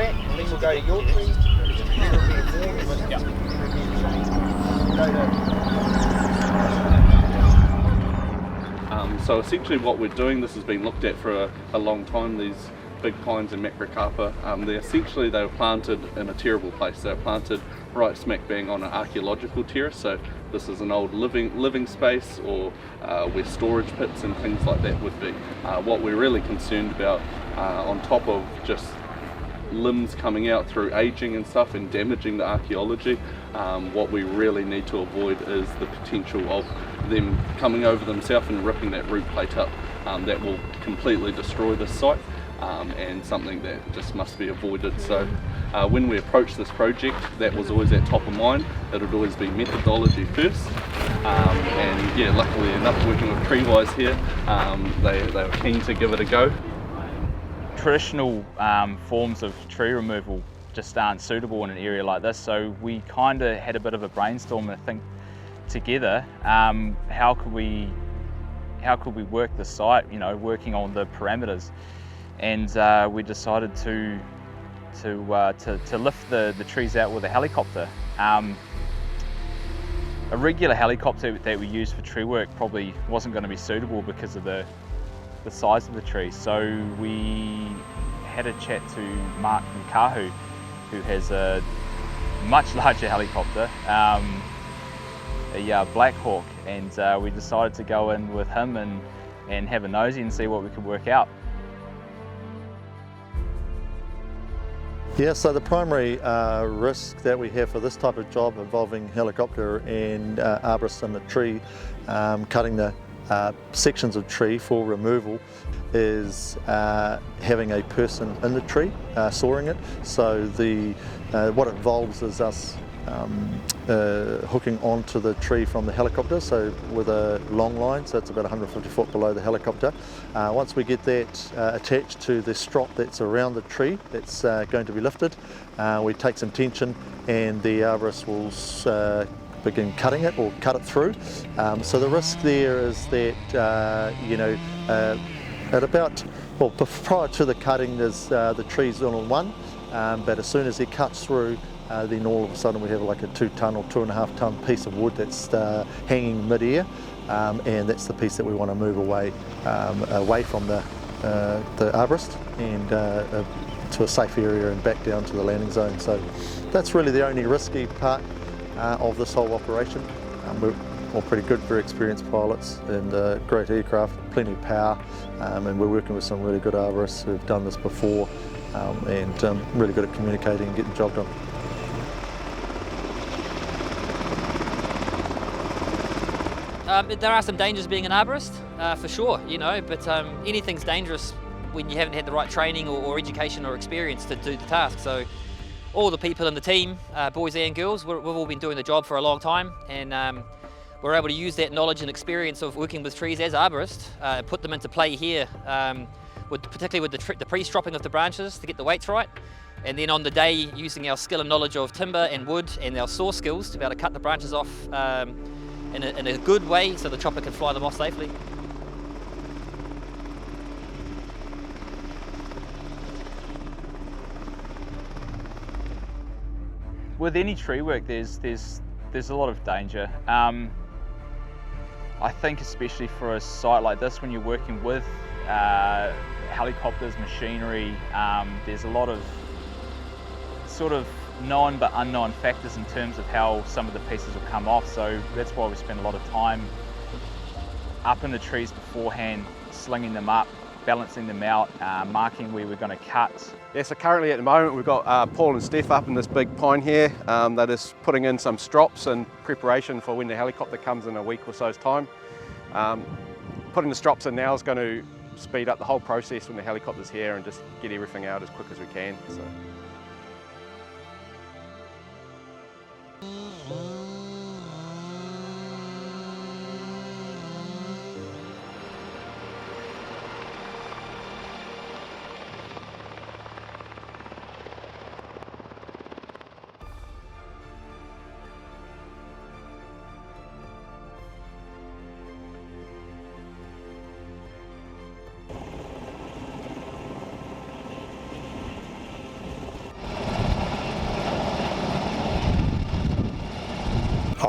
back, and then we'll go to your tree. So essentially what we're doing, this has been looked at for a long time, these big pines in Macrocarpa. They were planted in a terrible place. They were planted right smack bang on an archaeological terrace, so this is an old living space, or where storage pits and things like that would be. What we're really concerned about, on top of just limbs coming out through aging and stuff and damaging the archaeology, what we really need to avoid is the potential of them coming over themselves and ripping that root plate up. That will completely destroy this site, and something that just must be avoided. So when we approached this project, that was always at top of mind. It would always be methodology first, and yeah, luckily enough, working with TreeWise here, they were keen to give it a go. Traditional forms of tree removal just aren't suitable in an area like this, so we kind of had a bit of a brainstorm and think together, how could we work the site, working on the parameters, and we decided to lift the trees out with a helicopter. A regular helicopter that we used for tree work probably wasn't going to be suitable because of the size of the tree, so we had a chat to Mark from Kahu, who has a much larger helicopter, a Black Hawk, and we decided to go in with him and have a nosy and see what we could work out. Yeah, so the primary risk that we have for this type of job involving helicopter and arborists in the tree, cutting the sections of tree for removal, is having a person in the tree sawing it. So what it involves is us hooking onto the tree from the helicopter, so with a long line, so it's about 150 foot below the helicopter. Once we get that attached to the strop that's around the tree that's going to be lifted, we take some tension and the arborist will begin cutting it or cut it through. So the risk there is that, at about, prior to the cutting, there's the tree's all in one, but as soon as it cuts through, then all of a sudden we have like a 2 tonne or 2.5 tonne piece of wood that's hanging mid-air, and that's the piece that we want to move away from the arborist and to a safe area and back down to the landing zone. So that's really the only risky part of this whole operation. We're all pretty good, very experienced pilots and great aircraft, plenty of power, and we're working with some really good arborists who've done this before, and really good at communicating and getting the job done. There are some dangers being an arborist, for sure, but anything's dangerous when you haven't had the right training or education or experience to do the task. So all the people in the team, boys and girls, we've all been doing the job for a long time, and we're able to use that knowledge and experience of working with trees as arborists, put them into play here, particularly with the pre-stropping of the branches to get the weights right, and then on the day using our skill and knowledge of timber and wood and our saw skills to be able to cut the branches off in a good way so the chopper can fly them off safely. With any tree work, there's a lot of danger. I think especially for a site like this, when you're working with helicopters, machinery, there's a lot of sort of known but unknown factors in terms of how some of the pieces will come off. So that's why we spend a lot of time up in the trees beforehand, slinging them up, balancing them out, marking where we're going to cut. Yeah, so currently at the moment we've got Paul and Steph up in this big pine here. They're just putting in some strops in preparation for when the helicopter comes in a week or so's time. Putting the strops in now is going to speed up the whole process when the helicopter's here and just get everything out as quick as we can. So.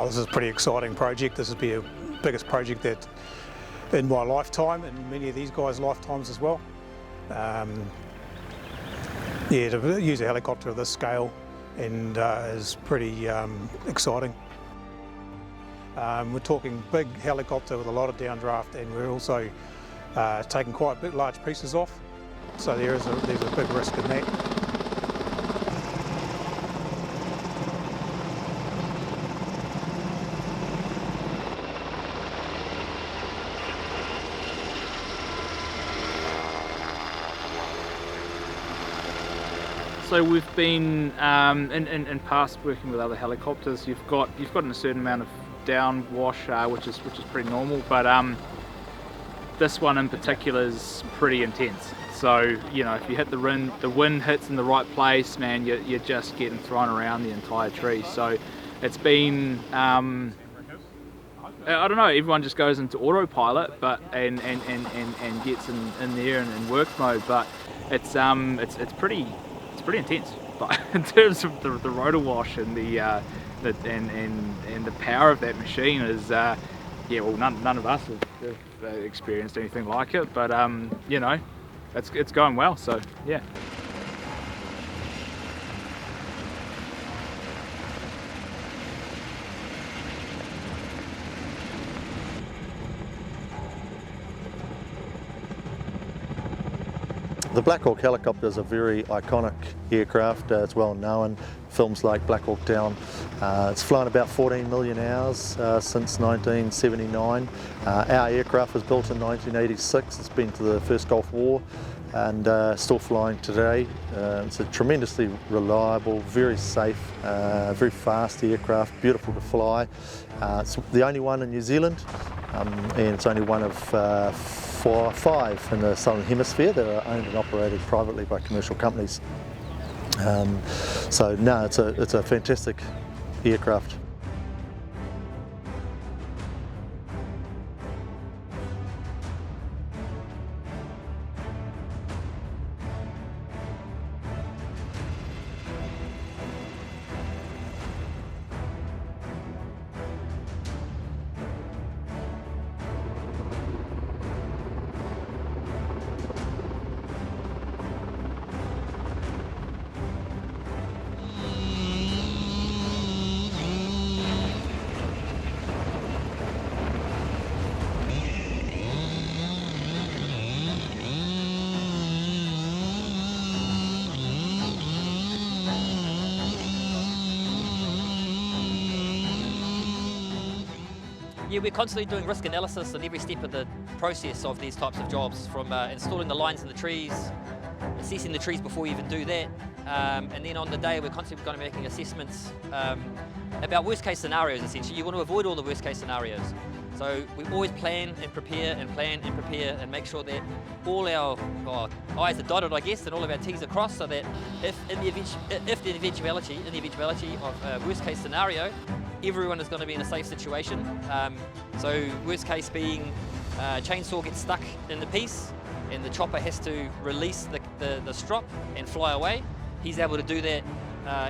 Oh, this is a pretty exciting project. This will be the biggest project that in my lifetime, and many of these guys' lifetimes as well. Yeah, to use a helicopter of this scale and is pretty exciting. We're talking big helicopter with a lot of downdraft, and we're also taking quite large pieces off. So there's a big risk in that. So we've been in past working with other helicopters. You've got a certain amount of downwash, which is pretty normal, but this one in particular is pretty intense. So you know, if you hit the wind hits in the right place, man, you're just getting thrown around the entire tree. So it's been I don't know. Everyone just goes into autopilot, but and gets in there and in work mode. But it's pretty intense. But in terms of the rotor wash and the power of that machine is yeah. Well, none of us have experienced anything like it, but you know, it's going well. So yeah. The Black Hawk helicopter is a very iconic aircraft. It's well known. Films like Black Hawk Down. It's flown about 14 million hours since 1979. Our aircraft was built in 1986. It's been to the first Gulf War and still flying today. It's a tremendously reliable, very safe, very fast aircraft, beautiful to fly. It's the only one in New Zealand, and it's only one of 4 or 5 in the Southern Hemisphere that are owned and operated privately by commercial companies. So no, it's a fantastic aircraft. Yeah, we're constantly doing risk analysis on every step of the process of these types of jobs, from installing the lines in the trees, assessing the trees before we even do that, and then on the day we're constantly going to be making assessments about worst case scenarios. Essentially, you want to avoid all the worst case scenarios. So we always plan and prepare and plan and prepare and make sure that all our I's are dotted, I guess, and all of our T's are crossed, so that if in the eventuality of a worst case scenario, everyone is going to be in a safe situation. So worst case being chainsaw gets stuck in the piece and the chopper has to release the strop and fly away. He's able to do that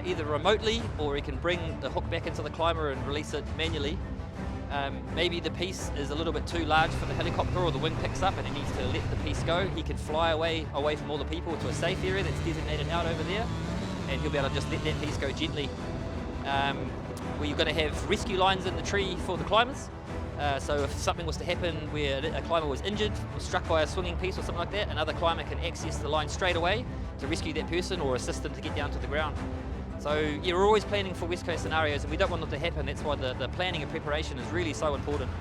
either remotely, or he can bring the hook back into the climber and release it manually. Maybe the piece is a little bit too large for the helicopter, or the wing picks up and he needs to let the piece go. He can fly away from all the people to a safe area that's designated out over there, and he'll be able to just let that piece go gently. We're going to have rescue lines in the tree for the climbers. So if something was to happen where a climber was injured, or struck by a swinging piece or something like that, another climber can access the line straight away to rescue that person or assist them to get down to the ground. So yeah, we're always planning for worst case scenarios, and we don't want them to happen. That's why the planning and preparation is really so important.